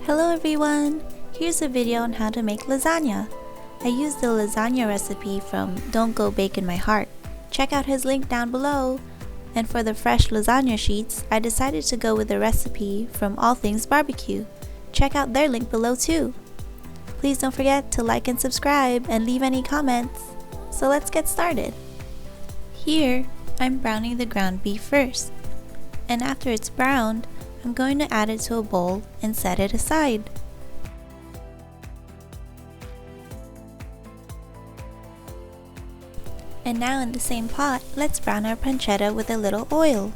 Hello everyone! Here's a video on how to make lasagna. I used the lasagna recipe from Don't Go Bake in My Heart. Check out his link down below. And for the fresh lasagna sheets, I decided to go with the recipe from All Things Barbecue. Check out their link below too. Please don't forget to like and subscribe and leave any comments. So let's get started. Here, I'm browning the ground beef first. And after it's browned, I'm going to add it to a bowl and set it aside. And now in the same pot, let's brown our pancetta with a little oil.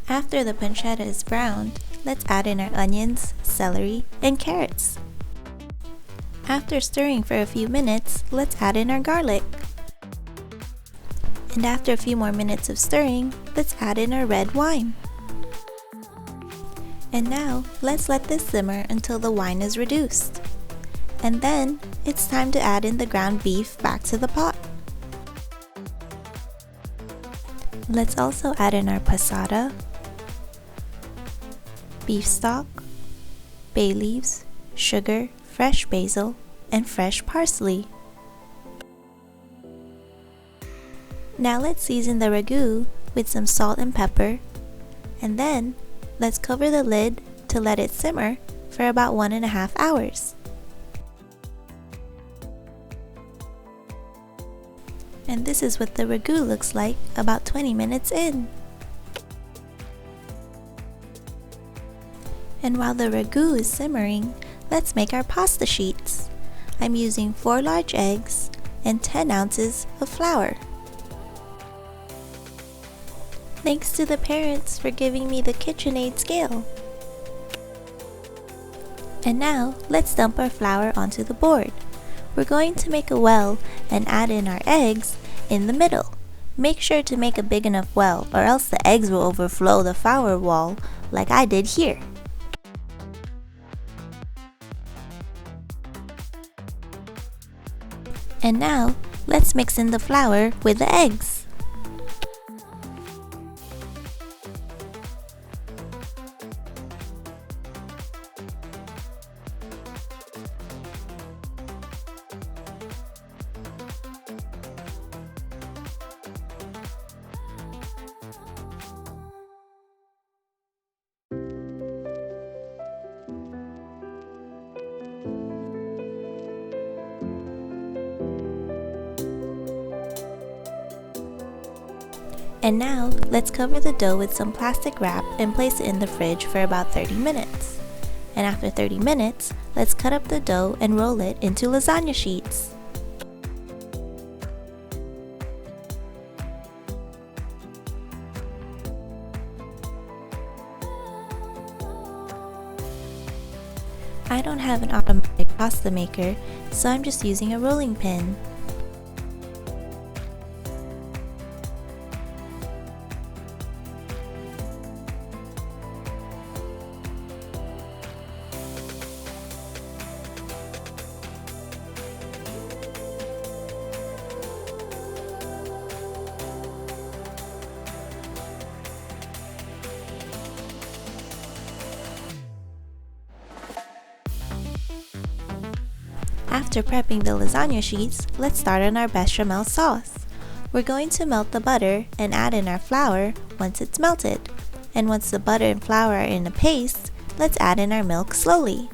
After the pancetta is browned, let's add in our onions, celery, and carrots. After stirring for a few minutes, let's add in our garlic. And after a few more minutes of stirring, let's add in our red wine. And now, let's let this simmer until the wine is reduced. And then, it's time to add in the ground beef back to the pot. Let's also add in our passata, beef stock, bay leaves, sugar, fresh basil, and fresh parsley. Now let's season the ragu with some salt and pepper, and then let's cover the lid to let it simmer for about 1.5 hours. And this is what the ragu looks like about 20 minutes in. And while the ragu is simmering, let's make our pasta sheets. I'm using 4 large eggs and 10 ounces of flour. Thanks to the parents for giving me the KitchenAid scale. And now, let's dump our flour onto the board. We're going to make a well and add in our eggs in the middle. Make sure to make a big enough well or else the eggs will overflow the flour wall like I did here. And now, let's mix in the flour with the eggs. And now, let's cover the dough with some plastic wrap and place it in the fridge for about 30 minutes. And after 30 minutes, let's cut up the dough and roll it into lasagna sheets. I don't have an automatic pasta maker, so I'm just using a rolling pin. After prepping the lasagna sheets, let's start on our bechamel sauce. We're going to melt the butter and add in our flour once it's melted. And once the butter and flour are in a paste, let's add in our milk slowly.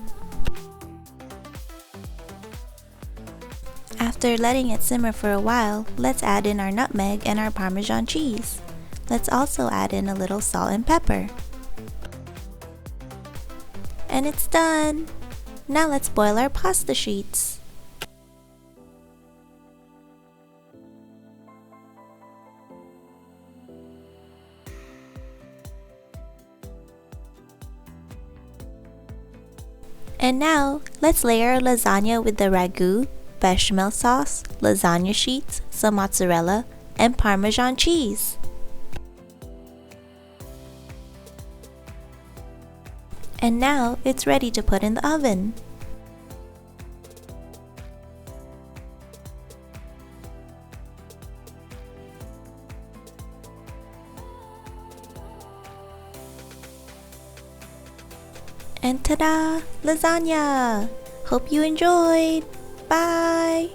After letting it simmer for a while, let's add in our nutmeg and our Parmesan cheese. Let's also add in a little salt and pepper. And it's done! Now let's boil our pasta sheets. And now, let's layer our lasagna with the ragu, bechamel sauce, lasagna sheets, some mozzarella, and Parmesan cheese. And now it's ready to put in the oven. And ta-da! Lasagna! Hope you enjoyed! Bye!